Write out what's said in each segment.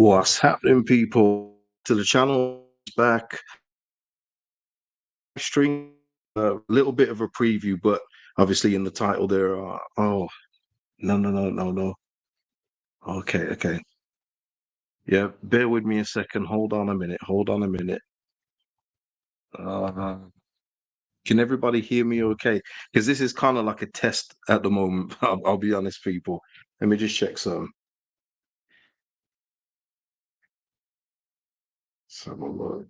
What's happening, people? To the channel back stream. A little bit of a preview, but obviously in the title there are. Oh, no. Okay. Yeah, bear with me a second. Hold on a minute. Uh, can everybody hear me okay? Because this is kind of like a test at the moment. I'll be honest, people. Let me just check some. Some of look.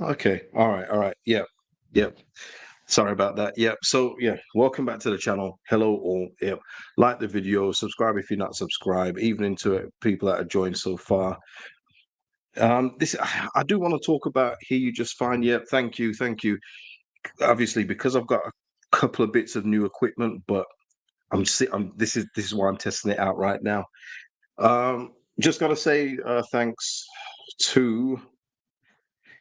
Okay. All right. Yep. Sorry about that. Yeah. So yeah, welcome back to the channel. Hello all. Yeah. Like the video, subscribe if you're not subscribed, even into it, people that have joined so far. This I do want to talk about Hear You Just Fine. Yeah, thank you. Obviously, because I've got a couple of bits of new equipment, but I'm this is why I'm testing it out right now. Just gotta say thanks to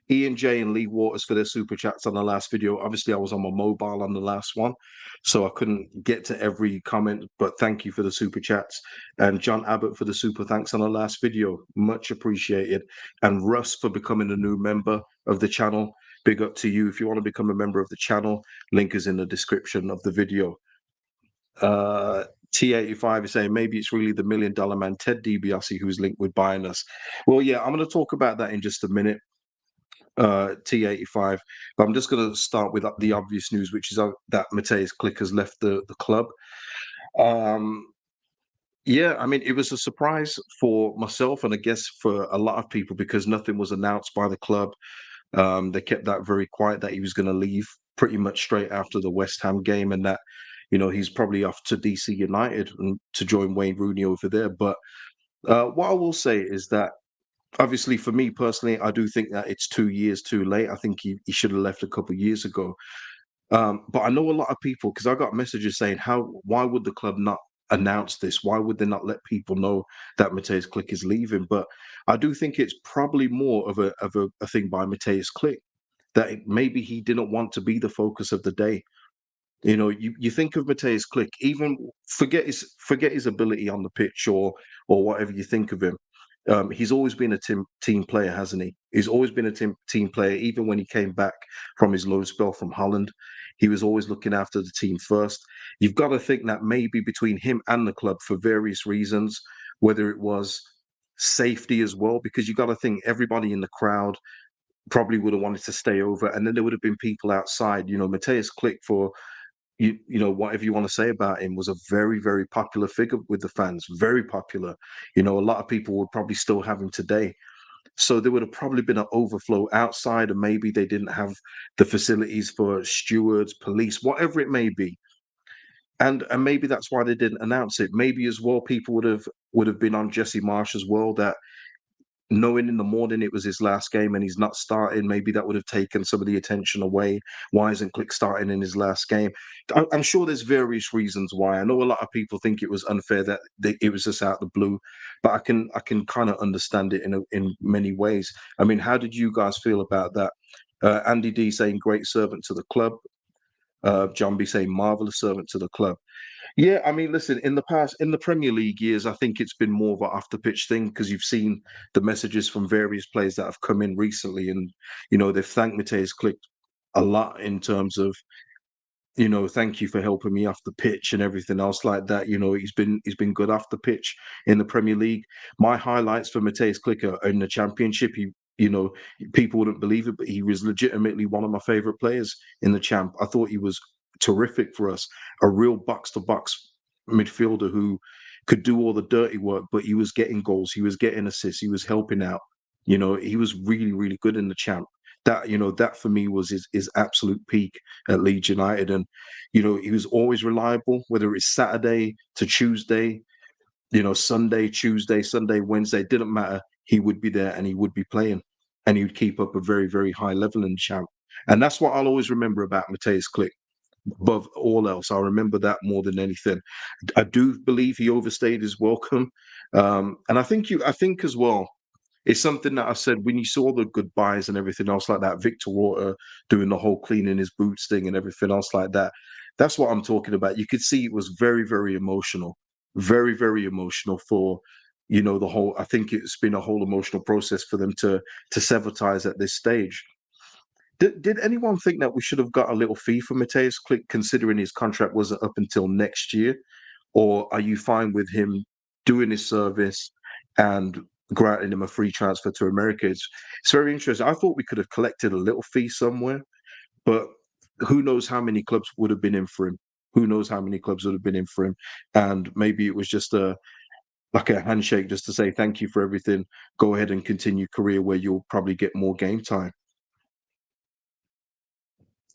Ian J and Lee Waters for their super chats on the last video. Obviously, I was on my mobile on the last one, so I couldn't get to every comment, but thank you for the super chats. And John Abbott for the super thanks on the last video. Much appreciated. And Russ for becoming a new member of the channel. Big up to you. If you want to become a member of the channel, link is in the description of the video. T85 is saying maybe it's really the $1 million man, Ted DiBiase, who's linked with buying us. Well, yeah, I'm going to talk about that in just a minute. T85. But I'm just going to start with the obvious news, which is that Matheus Klich has left the club. Um, yeah, I mean, it was a surprise for myself and I guess for a lot of people because nothing was announced by the club. They kept that very quiet that he was going to leave pretty much straight after the West Ham game and that, he's probably off to DC United and to join Wayne Rooney over there. But what I will say is that obviously, for me personally, I do think that it's 2 years too late. I think he should have left a couple of years ago. But I know a lot of people because I got messages saying, why would the club not announce this? Why would they not let people know that Matheus Klich is leaving? But I do think it's probably more of a thing by Matheus Klich that maybe he didn't want to be the focus of the day. You think of Matheus Klich, even forget his ability on the pitch or whatever you think of him. He's always been a team player, hasn't he? He's always been a team player. Even when he came back from his loan spell from Holland, he was always looking after the team first. You've got to think that maybe between him and the club, for various reasons, whether it was safety as well, because you got to think everybody in the crowd probably would have wanted to stay over, and then there would have been people outside. Matheus Klich for whatever you want to say about him, was a very, very popular figure with the fans, very popular. A lot of people would probably still have him today. So there would have probably been an overflow outside, and maybe they didn't have the facilities for stewards, police, whatever it may be. And maybe that's why they didn't announce it. Maybe as well, people would have been on Jesse Marsch as well, that knowing in the morning it was his last game and he's not starting, maybe that would have taken some of the attention away. Why isn't Klich starting in his last game? I'm sure there's various reasons why. I know a lot of people think it was unfair that it was just out the blue, but I can kind of understand it in many ways. I mean, how did you guys feel about that? Andy D saying great servant to the club. John B saying marvelous servant to the club. Yeah, I mean, listen, in the past, in the Premier League years, I think it's been more of an after pitch thing because you've seen the messages from various players that have come in recently, and they've thanked Matheus Klich a lot in terms of thank you for helping me off the pitch and everything else like that. He's been good off the pitch in the Premier League. My highlights for Matheus Klich are in the Championship. People wouldn't believe it, but he was legitimately one of my favorite players in the Champ. I thought he was terrific for us, a real box to box midfielder who could do all the dirty work, but he was getting goals, he was getting assists, he was helping out. He was really, really good in the Champ. That for me was his absolute peak at Leeds United. And he was always reliable, whether it's Saturday to Tuesday, Sunday, Tuesday, Sunday, Wednesday, it didn't matter. He would be there and he would be playing, and he would keep up a very, very high level in the Champ. And that's what I'll always remember about Matheus Klich. Above all else, I remember that more than anything. I do believe he overstayed his welcome, and I think as well, it's something that I said when you saw the goodbyes and everything else like that. Viktor doing the whole cleaning his boots thing and everything else like that. That's what I'm talking about. You could see it was very, very emotional. very, very emotional for, the whole. I think it's been a whole emotional process for them to sever ties at this stage. Did anyone think that we should have got a little fee for Matheus Klich, considering his contract wasn't up until next year? Or are you fine with him doing his service and granting him a free transfer to America? It's very interesting. I thought we could have collected a little fee somewhere, but who knows how many clubs would have been in for him? Who knows how many clubs would have been in for him? And maybe it was just like a handshake just to say thank you for everything. Go ahead and continue career where you'll probably get more game time.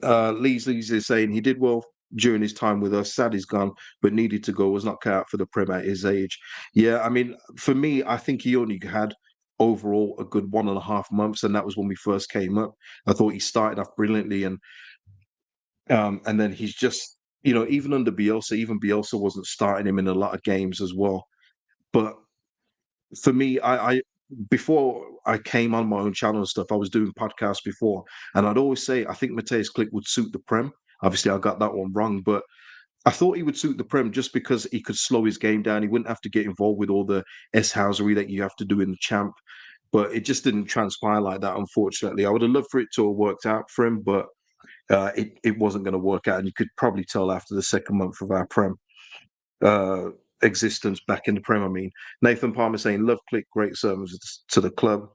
Leeds is saying he did well during his time with us. Sad he's gone, but needed to go. Was not cut out for the Prem at his age. Yeah, I mean, for me, I think he only had overall a good 1.5 months, and that was when we first came up. I thought he started off brilliantly, and then he's just, even under Bielsa, even Bielsa wasn't starting him in a lot of games as well. But for me, I before I came on my own channel and stuff, I was doing podcasts before, and I'd always say I think Matheus Klich would suit the Prem. Obviously, I got that one wrong, but I thought he would suit the Prem just because he could slow his game down. He wouldn't have to get involved with all the S-housery that you have to do in the champ. But it just didn't transpire like that, unfortunately. I would have loved for it to have worked out for him, but it wasn't going to work out. And you could probably tell after the second month of our Prem uh, existence back in the Prem. I mean, Nathan Palmer saying, love Klich, great service to the club.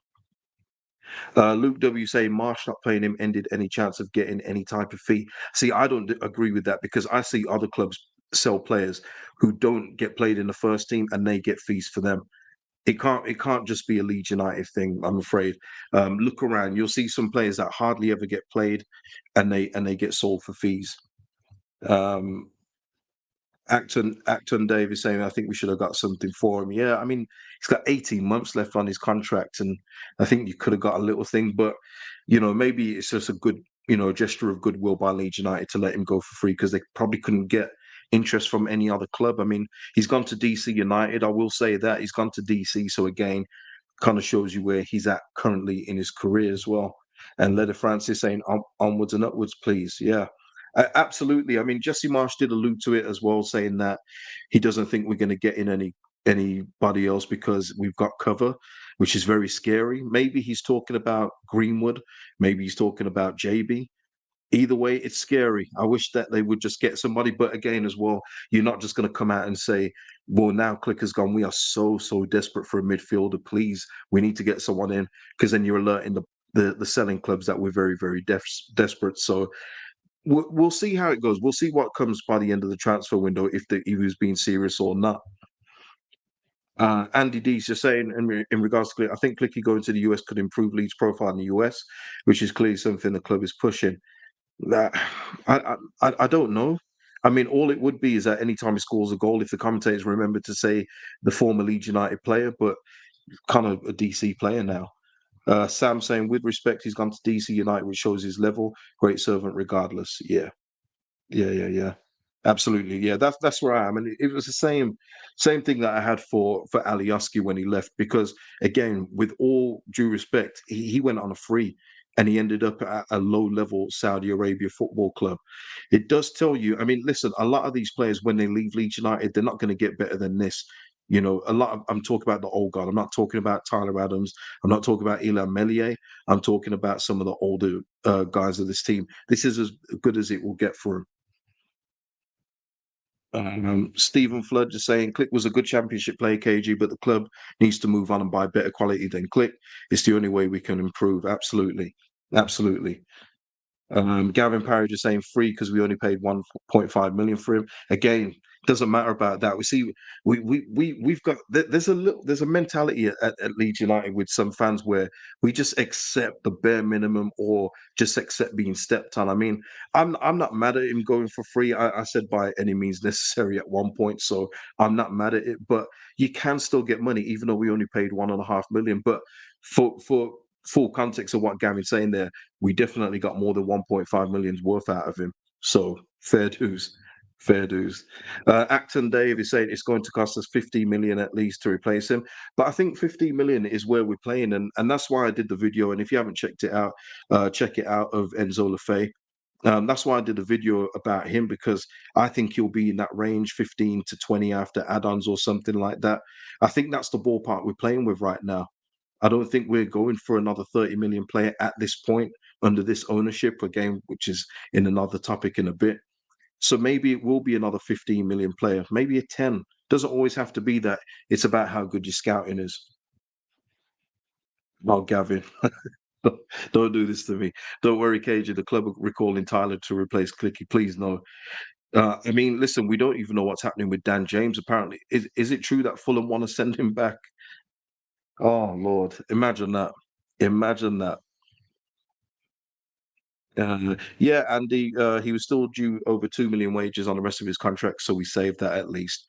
Luke W saying Marsh not paying him ended any chance of getting any type of fee. See, I don't agree with that because I see other clubs sell players who don't get played in the first team and they get fees for them. It can't just be a Leeds United thing, I'm afraid. Look around, you'll see some players that hardly ever get played and they get sold for fees. Um, Acton Dave is saying, I think we should have got something for him. Yeah, I mean, he's got 18 months left on his contract, and I think you could have got a little thing, but maybe it's just a good, gesture of goodwill by Leeds United to let him go for free because they probably couldn't get interest from any other club. I mean, he's gone to DC United. I will say that he's gone to DC, so again, kind of shows you where he's at currently in his career as well. And Leda Francis saying onwards and upwards, please. Yeah, absolutely. I mean, Jesse Marsch did allude to it as well, saying that he doesn't think we're going to get in anybody else because we've got cover, which is very scary. Maybe he's talking about Greenwood. Maybe he's talking about JB. Either way, it's scary. I wish that they would just get somebody. But again, as well, you're not just going to come out and say, well, now Klich has gone. We are so desperate for a midfielder. Please, we need to get someone in because then you're alerting the selling clubs that we're very, very desperate. So we'll see how it goes. We'll see what comes by the end of the transfer window if he was being serious or not. Andy D's just saying in regards to Klich, I think Klicky going to the US could improve Leeds' profile in the US, which is clearly something the club is pushing. That I don't know. I mean, all it would be is that anytime he scores a goal, if the commentators remember to say the former Leeds United player, but kind of a DC player now. Sam saying, with respect, he's gone to DC United, which shows his level. Great servant, regardless. Yeah. Absolutely. Yeah, that's where I am. And it was the same thing that I had for Alioski when he left, because again, with all due respect, he went on a free and he ended up at a low level Saudi Arabia football club. It does tell you, I mean, listen, a lot of these players when they leave Leeds United, they're not going to get better than this. I'm talking about the old guard. I'm not talking about Tyler Adams. I'm not talking about Ilan Melier. I'm talking about some of the older guys of this team. This is as good as it will get for him. Stephen Flood just saying Klich was a good championship player, KG, but the club needs to move on and buy better quality than Klich. It's the only way we can improve. Absolutely. Gavin Parry just saying free because we only paid 1.5 million for him. Again, doesn't matter about that. We see we've got there's a mentality at Leeds United with some fans where we just accept the bare minimum or just accept being stepped on. I mean, I'm not mad at him going for free. I said by any means necessary at one point, so I'm not mad at it. But you can still get money even though we only paid 1.5 million. But for full context of what Gavin's saying there, we definitely got more than 1.5 million's worth out of him. So fair dues. Fair dues. Acton Dave is saying it's going to cost us 50 million at least to replace him. But I think 50 million is where we're playing. And that's why I did the video. And if you haven't checked it out, check it out of Enzo Lefebvre. That's why I did a video about him, because I think he'll be in that range, 15 to 20 after add-ons or something like that. I think that's the ballpark we're playing with right now. I don't think we're going for another 30 million player at this point under this ownership, again, which is in another topic in a bit. So maybe it will be another 15 million player, maybe a 10. Doesn't always have to be that. It's about how good your scouting is. Oh, Gavin, don't do this to me. Don't worry, KJ. The club are recalling Tyler to replace Clicky. Please no. I mean, listen, we don't even know what's happening with Dan James. Apparently, is it true that Fulham want to send him back? Oh Lord, imagine that. Imagine that. Yeah, and he was still due over 2 million wages on the rest of his contract, so we saved that at least.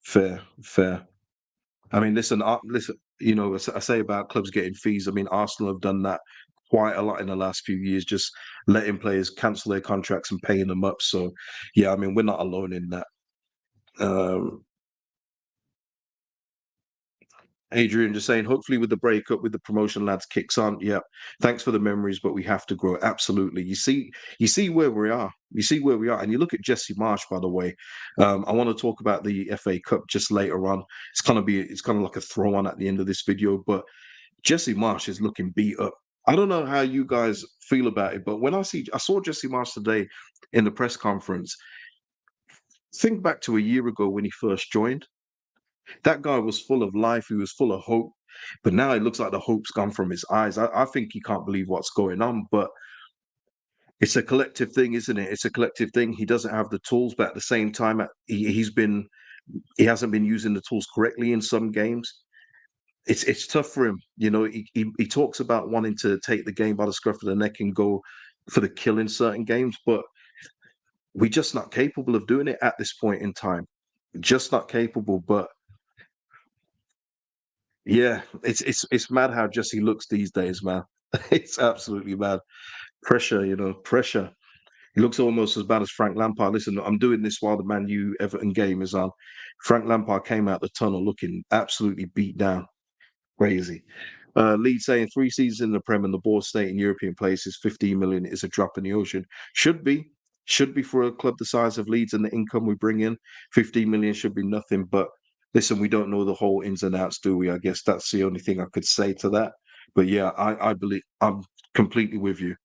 Fair, fair. I mean, listen. You know, I say about clubs getting fees. I mean, Arsenal have done that quite a lot in the last few years, just letting players cancel their contracts and paying them up. So, yeah, I mean, we're not alone in that. Um, Adrian just saying, hopefully with the breakup with the promotion lads kicks on. Yeah, thanks for the memories, but we have to grow. Absolutely. You see where we are. You see where we are, and you look at Jesse Marsch. By the way, I want to talk about the FA Cup just later on. It's kind of like a throw on at the end of this video, but Jesse Marsch is looking beat up. I don't know how you guys feel about it, but I saw Jesse Marsch today in the press conference. Think back to a year ago when he first joined. That guy was full of life. He was full of hope. But now it looks like the hope's gone from his eyes. I think he can't believe what's going on. But it's a collective thing, isn't it? It's a collective thing. He doesn't have the tools, but at the same time, he hasn't been using the tools correctly in some games. It's tough for him. You know, he talks about wanting to take the game by the scruff of the neck and go for the kill in certain games, but we're just not capable of doing it at this point in time. Just not capable. But yeah, it's mad how Jesse looks these days, man. It's absolutely mad. Pressure, pressure. He looks almost as bad as Frank Lampard. Listen, I'm doing this while the Man U Everton game is on. Frank Lampard came out the tunnel looking absolutely beat down. Crazy. Leeds saying 3 seasons in the Prem and the board state in European places, 15 million is a drop in the ocean. Should be. Should be for a club the size of Leeds and the income we bring in. 15 million should be nothing. But listen, we don't know the whole ins and outs, do we? I guess that's the only thing I could say to that. But yeah, I believe I'm completely with you.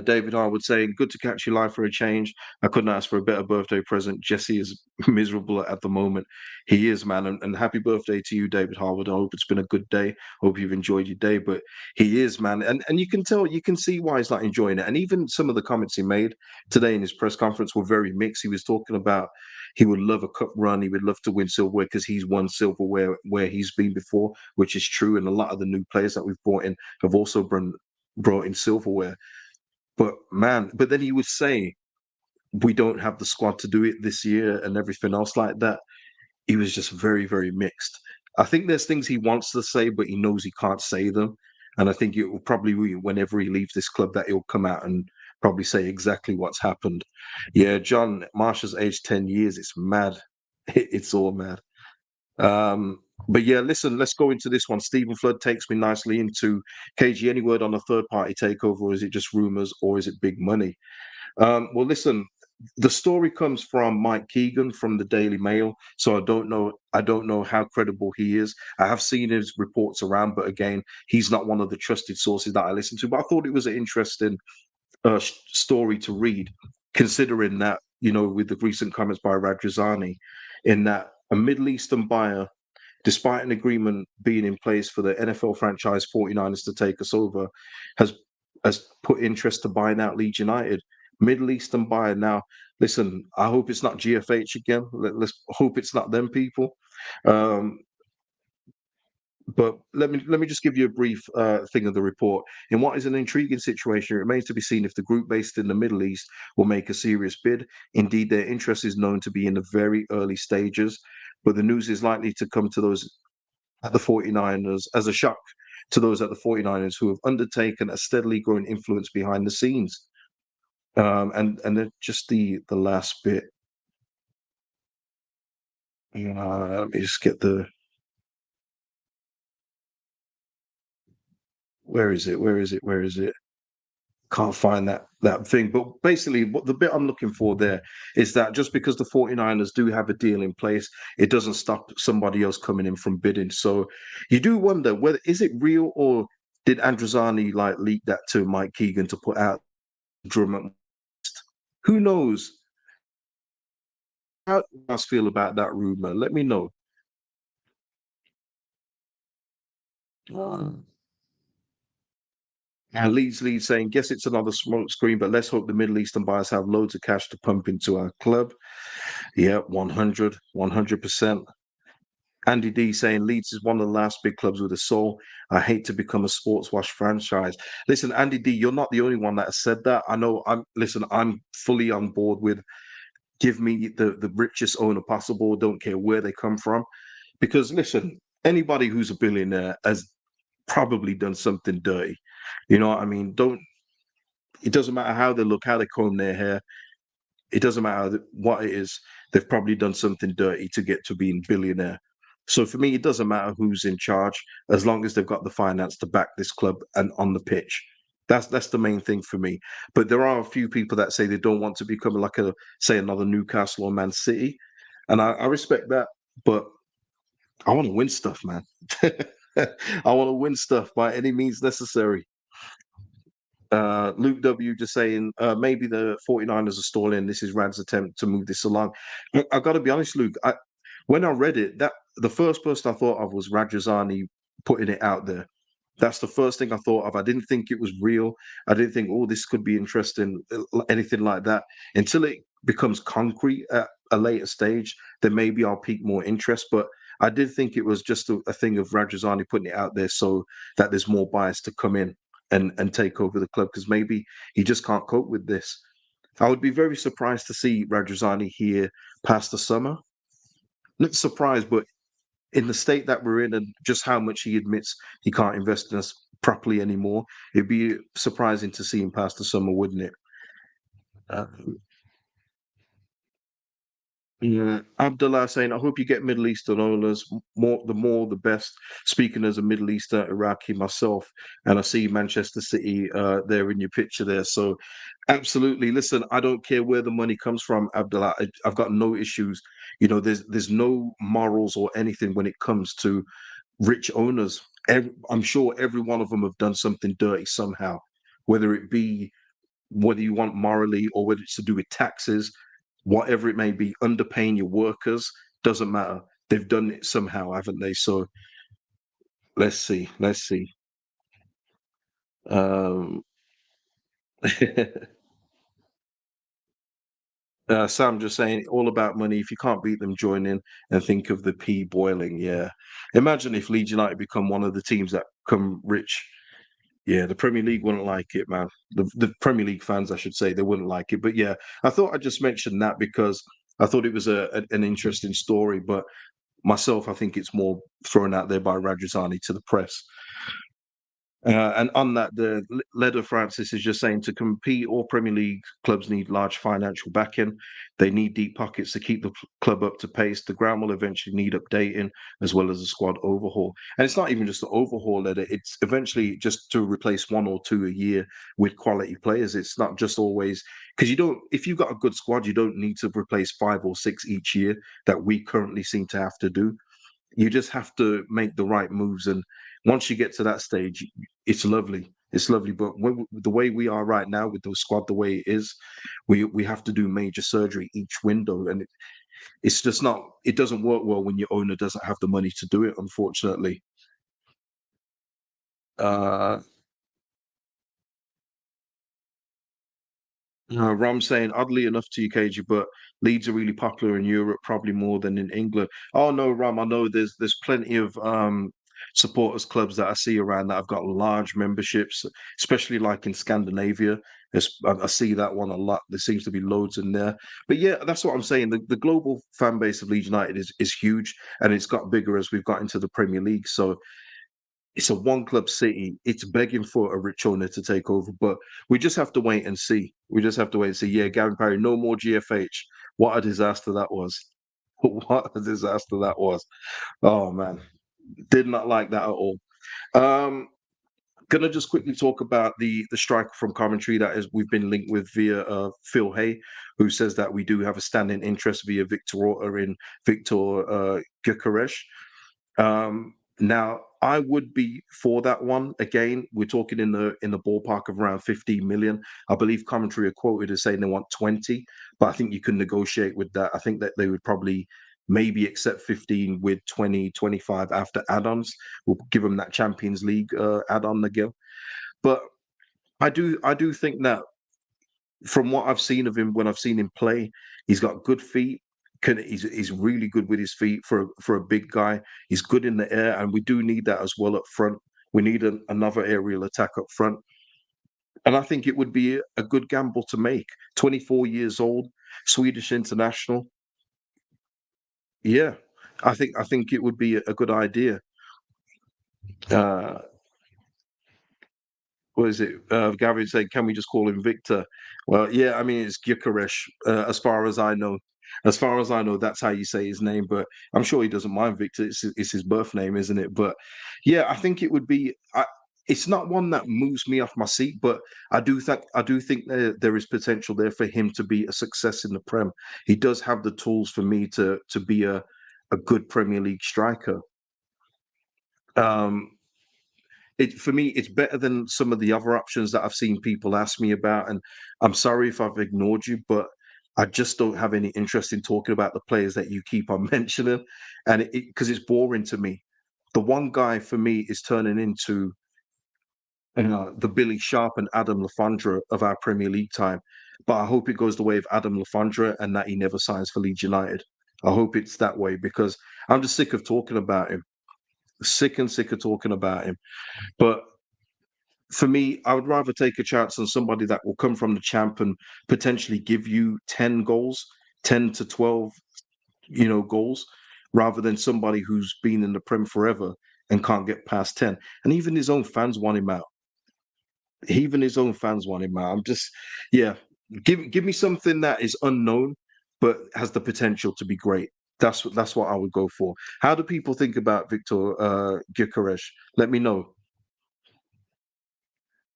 David Harwood saying, good to catch you live for a change. I couldn't ask for a better birthday present. Jesse is miserable at the moment. He is, man. And happy birthday to you, David Harwood. I hope it's been a good day. Hope you've enjoyed your day. But he is, man. And you can tell, you can see why he's not enjoying it. And even some of the comments he made today in his press conference were very mixed. He was talking about he would love a cup run. He would love to win silverware because he's won silverware where he's been before, which is true. And a lot of the new players that we've brought in have also brought in silverware. But man, but then he would say, we don't have the squad to do it this year and everything else like that. He was just very, very mixed. I think there's things he wants to say, but he knows he can't say them. And I think it will probably be whenever he leaves this club that he'll come out and probably say exactly what's happened. Yeah, John Marshall's aged 10 years. It's mad. It's all mad. But yeah, listen, let's go into this one. Stephen Flood takes me nicely into KG. Any word on a third party takeover, or is it just rumors, or is it big money? Well, listen, the story comes from Mike Keegan from the Daily Mail, so I don't know. I don't know how credible he is. I have seen his reports around, but again, he's not one of the trusted sources that I listen to. But I thought it was an interesting story to read, considering that with the recent comments by Radrizani, in that a Middle Eastern buyer, despite an agreement being in place for the NFL franchise 49ers to take us over, has has put interest to buying out Leeds United. Middle Eastern buyer. Now, listen, I hope it's not GFH again. Let's hope it's not them people. Um, but let me just give you a brief thing of the report. In what is an intriguing situation, it remains to be seen if the group based in the Middle East will make a serious bid. Indeed, their interest is known to be in the very early stages, but the news is likely to come to those at the 49ers as a shock to those at the 49ers who have undertaken a steadily growing influence behind the scenes. And then just the last bit. Let me just get the where is it? Where is it? Where is it? Can't find that thing. But basically, what the bit I'm looking for there is that just because the 49ers do have a deal in place, it doesn't stop somebody else coming in from bidding. So you do wonder whether is it real or did Androzani like leak that to Mike Keegan to put out drum? Who knows? How do you guys feel about that rumor? Let me know. And Leeds saying, guess it's another smoke screen, but let's hope the Middle Eastern buyers have loads of cash to pump into our club. Yeah, 100%. Andy D saying Leeds is one of the last big clubs with a soul. I hate to become a sports wash franchise. Listen, Andy D, you're not the only one that has said that. I know I'm fully on board with give me the richest owner possible, don't care where they come from. Because listen, anybody who's a billionaire has probably done something dirty. You know what I mean? Don't it doesn't matter how they look, how they comb their hair, it doesn't matter what it is. They've probably done something dirty to get to being billionaire. So for me, it doesn't matter who's in charge as long as they've got the finance to back this club and on the pitch. That's the main thing for me. But there are a few people that say they don't want to become like say another Newcastle or Man City, and I respect that. But I want to win stuff, man. I want to win stuff by any means necessary. Luke W just saying maybe the 49ers are stalling. This is Rad's attempt to move this along. I got to be honest, Luke. When I read it, that the first person I thought of was Rajazani putting it out there. That's the first thing I thought of. I didn't think it was real. I didn't think, oh, this could be interesting, anything like that. Until it becomes concrete at a later stage, then maybe I'll pique more interest. But I did think it was just a thing of Rajazani putting it out there so that there's more buyers to come in and take over the club because maybe he just can't cope with this. I would be very surprised to see Rajazani here past the summer. Not surprised, but in the state that we're in and just how much he admits he can't invest in us properly anymore, it'd be surprising to see him past the summer, wouldn't it? Uh, yeah, Abdullah saying, I hope you get Middle Eastern owners. More, the best. Speaking as a Middle Eastern Iraqi myself, and I see Manchester City there in your picture there. So, absolutely. Listen, I don't care where the money comes from, Abdullah. I've got no issues. You know, there's no morals or anything when it comes to rich owners. I'm sure every one of them have done something dirty somehow, whether it be whether you want morally or whether it's to do with taxes, whatever it may be, underpaying your workers, doesn't matter. They've done it somehow, haven't they? So let's see. Let's see. Um, Sam just saying all about money. If you can't beat them, join in and think of the pea boiling. Yeah. Imagine if Leeds United become one of the teams that come rich. Yeah, the Premier League wouldn't like it, man. The Premier League fans, I should say, they wouldn't like it. But yeah, I thought I'd just mention that because I thought it was an interesting story. But myself, I think it's more thrown out there by Rajazani to the press. And on that, the Leder Francis is just saying to compete, all Premier League clubs need large financial backing. They need deep pockets to keep the club up to pace. The ground will eventually need updating as well as a squad overhaul. And it's not even just an overhaul, Leder. It's eventually just to replace one or two a year with quality players. It's not just always because you don't, if you've got a good squad, you don't need to replace 5 or 6 each year that we currently seem to have to do. You just have to make the right moves, and once you get to that stage, it's lovely. It's lovely, but the way we are right now with the squad, the way it is, we have to do major surgery each window, and it's just not. It doesn't work well when your owner doesn't have the money to do it. Unfortunately, uh, Ram saying, oddly enough to you, KG, but Leeds are really popular in Europe, probably more than in England. Oh no, Ram, I know there's plenty of supporters clubs that I see around that have got large memberships, especially like in Scandinavia. I see that one a lot. There seems to be loads in there. But yeah, that's what I'm saying. The global fan base of Leeds United is huge, and it's got bigger as we've got into the Premier League. So it's a one club city. It's begging for a rich owner to take over, but we just have to wait and see. We just have to wait and see. Yeah, Gary Parry, no more GFH. What a disaster that was. What a disaster that was. Oh man, did not like that at all. Um, Gonna just quickly talk about the striker from Coventry that is we've been linked with via Phil Hay, who says that we do have a standing interest via Viktor Gyökeres. Now, I would be for that one. Again, we're talking in the ballpark of around 15 million. I believe Coventry are quoted as saying they want 20, but I think you can negotiate with that. I think that they would probably maybe accept 15 with 20, 25 after add-ons. We'll give them that Champions League add-on again. But I do think that from what I've seen of him when I've seen him play, he's got good feet. He's really good with his feet for a big guy. He's good in the air, and we do need that as well up front. We need another aerial attack up front, and I think it would be a good gamble to make. 24 years old, Swedish international. Yeah, I think it would be a good idea. Uh, what is it? Gavin said, "Can we just call him Victor?" Well, yeah, I mean it's Gyökeres, as far as I know. As far as I know, that's how you say his name. But I'm sure he doesn't mind Victor. It's his birth name, isn't it? But yeah, I think it would be. It's not one that moves me off my seat, but I do think there is potential there for him to be a success in the Prem. He does have the tools for me to be a good Premier League striker. Um, for me, it's better than some of the other options that I've seen people ask me about. And I'm sorry if I've ignored you, but I just don't have any interest in talking about the players that you keep on mentioning, and because it's boring to me. The one guy for me is turning into the Billy Sharp and Adam Lafondra of our Premier League time. But I hope it goes the way of Adam Lafondra and that he never signs for Leeds United. I hope it's that way because I'm just sick of talking about him. Sick and sick of talking about him. But for me, I would rather take a chance on somebody that will come from the champ and potentially give you 10 goals, 10 to 12, goals, rather than somebody who's been in the Prem forever and can't get past 10. And even his own fans want him out. Even his own fans want him out. I'm just, yeah, give me something that is unknown but has the potential to be great. That's what I would go for. How do people think about Viktor Gyökeres? Let me know.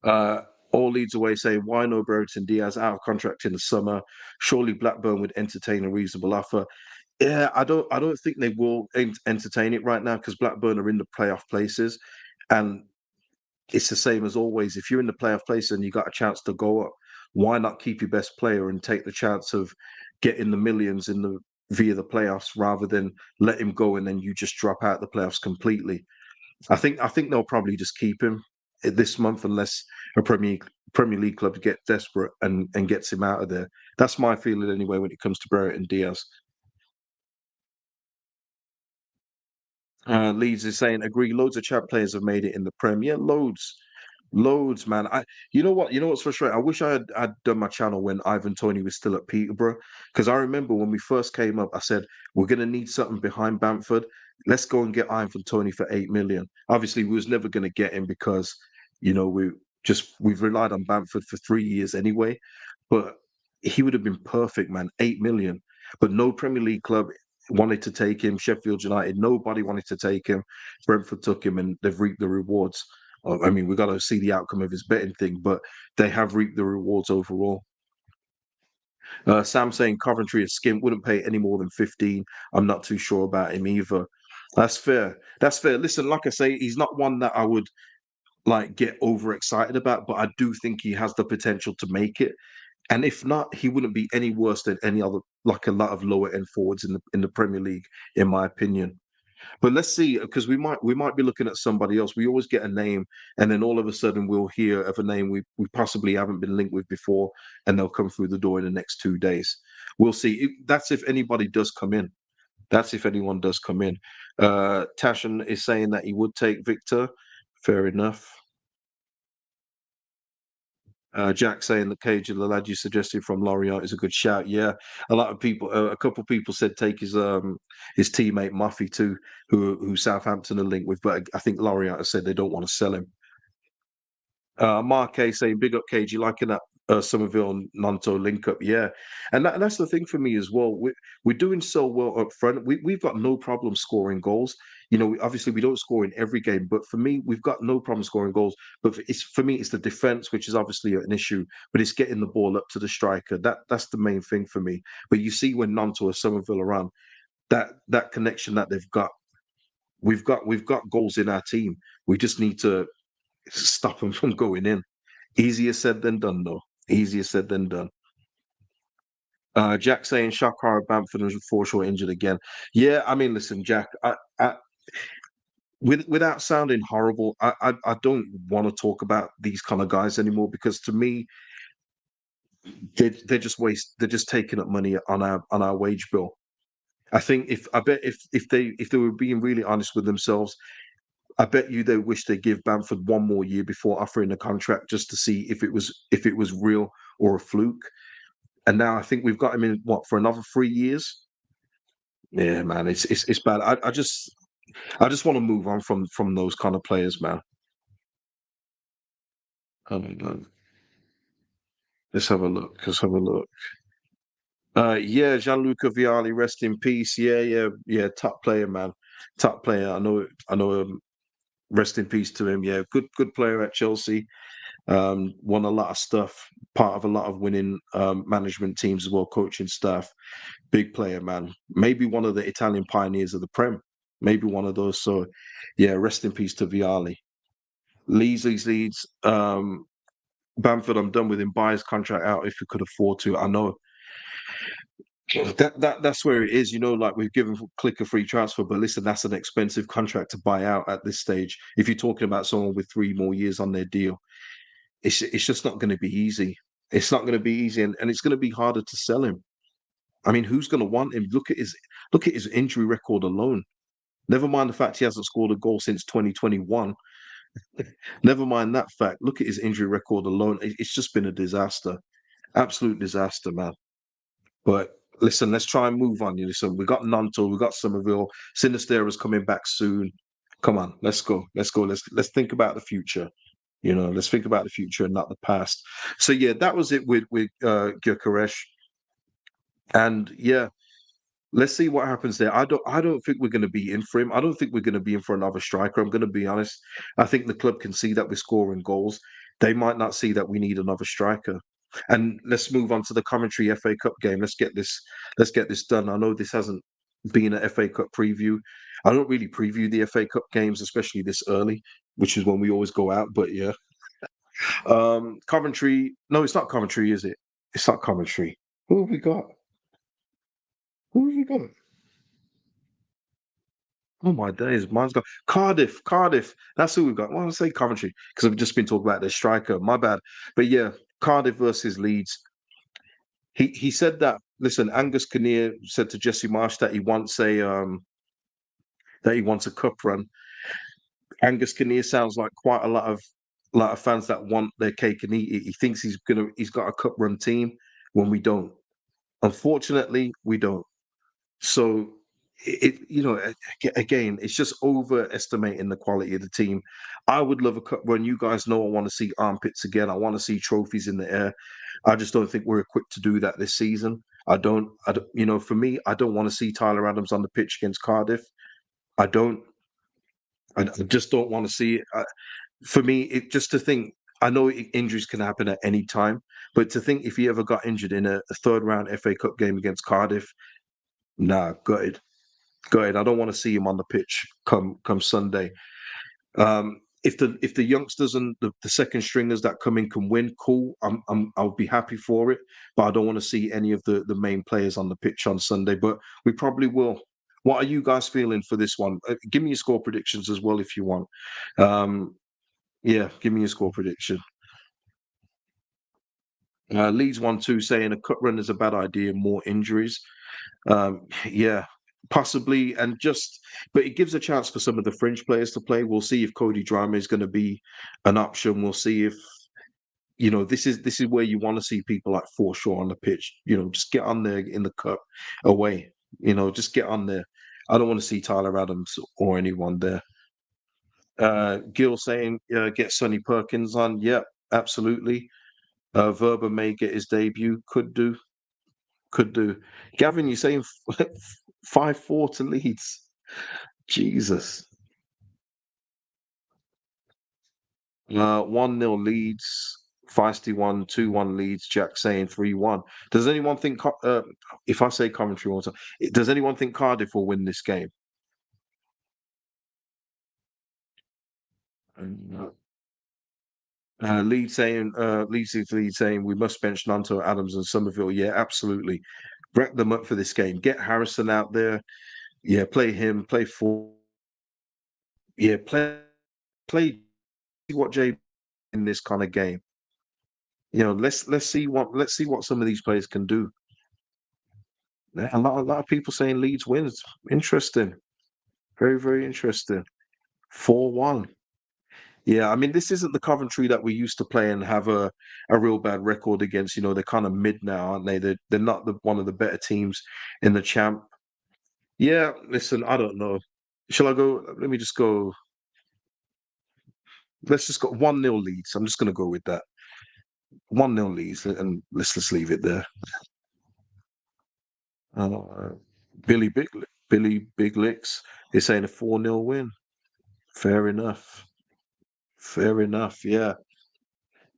Uh, all leads away saying, why no Brereton Diaz out of contract in the summer? Surely Blackburn would entertain a reasonable offer. Yeah, I don't think they will entertain it right now because Blackburn are in the playoff places, and it's the same as always. If you're in the playoff place and you got a chance to go up, why not keep your best player and take the chance of getting the millions in the via the playoffs rather than let him go and then you just drop out the playoffs completely? I think they'll probably just keep him this month unless a Premier League club get desperate and gets him out of there. That's my feeling anyway when it comes to Brereton Diaz. Leeds is saying, agree. Loads of champ players have made it in the Prem. Yeah, loads, loads, man. You know what? You know what's frustrating? I wish had done my channel when Ivan Toney was still at Peterborough, because I remember when we first came up, I said we're gonna need something behind Bamford. Let's go and get Ivan Toney for 8 million. Obviously, we was never gonna get him because we've relied on Bamford for 3 years anyway. But he would have been perfect, man. 8 million, but no Premier League club wanted to take him. Sheffield United, nobody wanted to take him. Brentford took him, and they've reaped the rewards. I mean, we got to see the outcome of his betting thing, but they have reaped the rewards overall. Sam saying Coventry is skimp, wouldn't pay any more than 15. I'm not too sure about him either. That's fair. That's fair. Listen, like I say, he's not one that I would like get overexcited about, but I do think he has the potential to make it. And if not, he wouldn't be any worse than any other, like a lot of lower end forwards in the Premier League, in my opinion. But let's see, because we might be looking at somebody else. We always get a name, and then all of a sudden we'll hear of a name we possibly haven't been linked with before, and they'll come through the door in the next 2 days. We'll see. That's if anybody does come in. That's if anyone does come in. Tashan is saying that he would take Victor. Fair enough. Jack saying the Cage of the lad you suggested from Lorient is a good shout. Yeah, a lot of people, a couple of people said take his teammate Muffy too, who Southampton are linked with, but I think Lorient has said they don't want to sell him. Mark A saying big up Cage, you liking that Somerville Nanto link up, yeah, and that's the thing for me as well. We're doing so well up front. We've got no problem scoring goals. Obviously we don't score in every game, but for me, we've got no problem scoring goals. But for me, it's the defense, which is obviously an issue. But it's getting the ball up to the striker. That's the main thing for me. But you see when Nanto or Somerville are on, that connection that they've got, we've got goals in our team. We just need to stop them from going in. Easier said than done, though. Easier said than done. Jack saying Shakar Bamford was foreshore injured again. Yeah, I mean, listen, Jack. Without sounding horrible, I don't want to talk about these kind of guys anymore because to me, they're just they're just taking up money on our wage bill. I bet if they were being really honest with themselves, I bet you they wish they give Bamford one more year before offering a contract just to see if it was real or a fluke. And now I think we've got him in what for another 3 years. Yeah, man, it's bad. I just want to move on from those kind of players, man. Let's have a look. Let's have a look. Yeah, Gianluca Vialli, rest in peace. Yeah, yeah, yeah. Top player, man. Top player. I know. Rest in peace to him. Yeah, good player at Chelsea. Won a lot of stuff. Part of a lot of winning management teams as well, coaching staff. Big player, man. Maybe one of the Italian pioneers of the Prem. Maybe one of those. So, yeah, rest in peace to Vialli. Leeds. Bamford, I'm done with him. Buy his contract out if we could afford to. I know that's where it is. Like we've given Click a free transfer, but listen, that's an expensive contract to buy out at this stage. If you're talking about someone with 3 more years on their deal, it's just not going to be easy. It's not going to be easy, and it's going to be harder to sell him. I mean, who's going to want him? Look at his injury record alone. Never mind the fact he hasn't scored a goal since 2021. Never mind that fact. Look at his injury record alone. It's just been a disaster, absolute disaster, man. But listen, let's try and move on. Listen, we got Nanto, we got Somerville. Sinistera's coming back soon. Come on, let's go. Let's go. Let's think about the future. Let's think about the future and not the past. So yeah, that was it with Gyökeres. And yeah, let's see what happens there. I don't think we're going to be in for him. I don't think we're going to be in for another striker. I'm going to be honest. I think the club can see that we're scoring goals. They might not see that we need another striker. And let's move on to the commentary FA Cup game. Let's get this. Let's get this done. I know this hasn't been an FA Cup preview. I don't really preview the FA Cup games, especially this early, which is when we always go out. But yeah, Coventry. No, it's not Coventry, is it? It's not Coventry. Who have we got? Who have we got? Oh my days, mine's got Cardiff. That's who we've got. Why did I say Coventry? Because I've just been talking about their striker. My bad. But yeah, Cardiff versus Leeds. He said that. Listen, Angus Kinnear said to Jesse Marsch that he wants a cup run. Angus Kinnear sounds like quite a lot of fans that want their cake and eat it. He thinks he's got a cup run team when we don't. Unfortunately, we don't. So again, it's just overestimating the quality of the team. I would love a cup run. You guys know I want to see armpits again. I want to see trophies in the air. I just don't think we're equipped to do that this season. For me, I don't want to see Tyler Adams on the pitch against Cardiff. I don't. I just don't want to see it. For me, just to think, I know injuries can happen at any time, but to think if he ever got injured in a third round FA Cup game against Cardiff, nah, gutted. Go ahead. I don't want to see him on the pitch come Sunday. If the youngsters and the second stringers that come in can win, cool. I'll be happy for it. But I don't want to see any of the main players on the pitch on Sunday. But we probably will. What are you guys feeling for this one? Give me your score predictions as well if you want. Um, yeah, give me your score prediction. Leeds 1-2 saying a cut run is a bad idea. More injuries. Yeah, possibly, but it gives a chance for some of the fringe players to play. We'll see if Cody Drama is going to be an option. We'll see if this is where you want to see people like Forshaw on the pitch. Just get on there in the cup away. Just get on there. I don't want to see Tyler Adams or anyone there. Gil saying get Sonny Perkins on. Yep, absolutely. Verba may get his debut. Could do. Could do. Gavin, you're saying 5-4 to Leeds. Jesus. 1-0 Leeds. Feisty 2-1 Leeds. Jack saying 3-1. Does anyone think, if I say Coventry also, does anyone think Cardiff will win this game? Leeds saying we must bench Nanto, Adams, and Somerville. Yeah, absolutely. Rack them up for this game. Get Harrison out there. Yeah, play him. Play four. Yeah, play what Jay in this kind of game. Let's see what some of these players can do. Yeah, a lot of people saying Leeds wins. Interesting. Very, very interesting. 4-1. Yeah, I mean, this isn't the Coventry that we used to play and have a real bad record against. They're kind of mid now, aren't they? They're not one of the better teams in the champ. Yeah, listen, I don't know. Shall I go? Let me just go. Let's just go 1-0 Leeds. I'm just going to go with that. 1-0 Leeds, and let's just leave it there. Uh, Billy Big Licks is saying a 4-0 win. Fair enough. Fair enough. Yeah.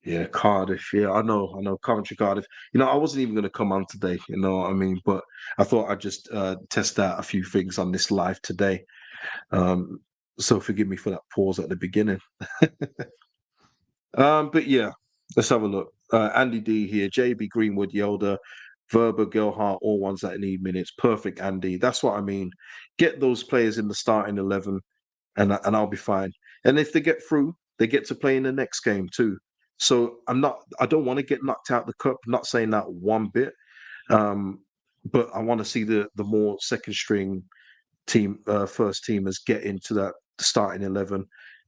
Yeah, Cardiff. Yeah, I know. Coventry, Cardiff. I wasn't even going to come on today. You know what I mean? But I thought I'd just test out a few things on this live today. Um, so forgive me for that pause at the beginning. But yeah, let's have a look. Andy D here. JB Greenwood, Yelder, Verba, Gelhart, all ones that need minutes. Perfect, Andy. That's what I mean. Get those players in the starting 11, and I'll be fine. And if they get through, they get to play in the next game too. So I don't want to get knocked out the cup. Not saying that one bit. Um, but I want to see the more second string first teamers get into that starting 11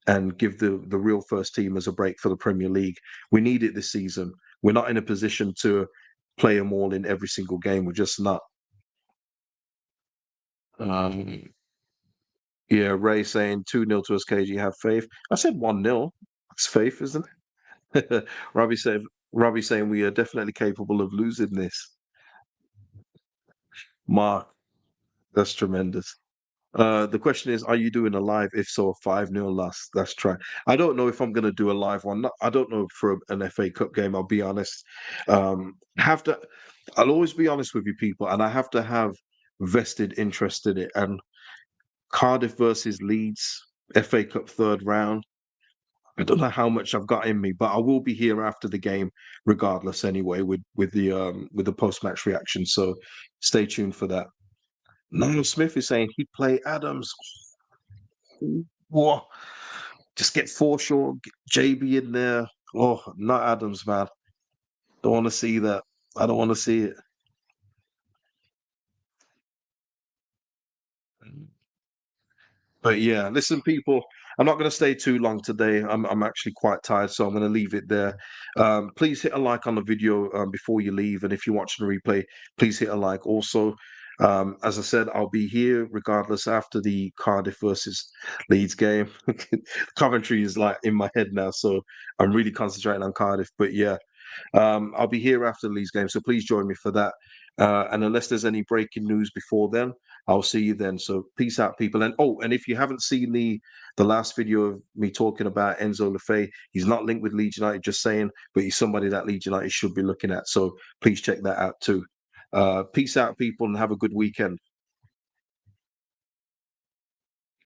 and give the real first teamers a break for the Premier League. We need it this season. We're not in a position to play them all in every single game. We're just not. Um, yeah, Ray saying 2-0 to us, KG. Have faith. I said 1-0. It's faith, isn't it? Robbie saying we are definitely capable of losing this. Mark, that's tremendous. The question is, are you doing a live? If so, 5-0 loss. That's try. I don't know if I'm going to do a live one. I don't know for an FA Cup game. I'll be honest. Have to. I'll always be honest with you, people, and I have to have vested interest in it. And Cardiff versus Leeds, FA Cup third round. I don't know how much I've got in me, but I will be here after the game, regardless. Anyway, with the post match reaction. So stay tuned for that. Niall Smith is saying he'd play Adams. What? Just get Forshaw, get JB in there. Oh, not Adams, man. Don't want to see that. I don't want to see it. But yeah, listen, people. I'm not going to stay too long today. I'm actually quite tired, so I'm going to leave it there. Please hit a like on the video before you leave, and if you're watching the replay, please hit a like. Also, as I said, I'll be here regardless after the Cardiff versus Leeds game. Coventry is like in my head now, so I'm really concentrating on Cardiff. But yeah, I'll be here after the Leeds game, so please join me for that. And unless there's any breaking news before then, I'll see you then. So peace out, people. And if you haven't seen the last video of me talking about Enzo Lefebvre, he's not linked with Leeds United, just saying, but he's somebody that Leeds United should be looking at. So please check that out too. Peace out, people, and have a good weekend.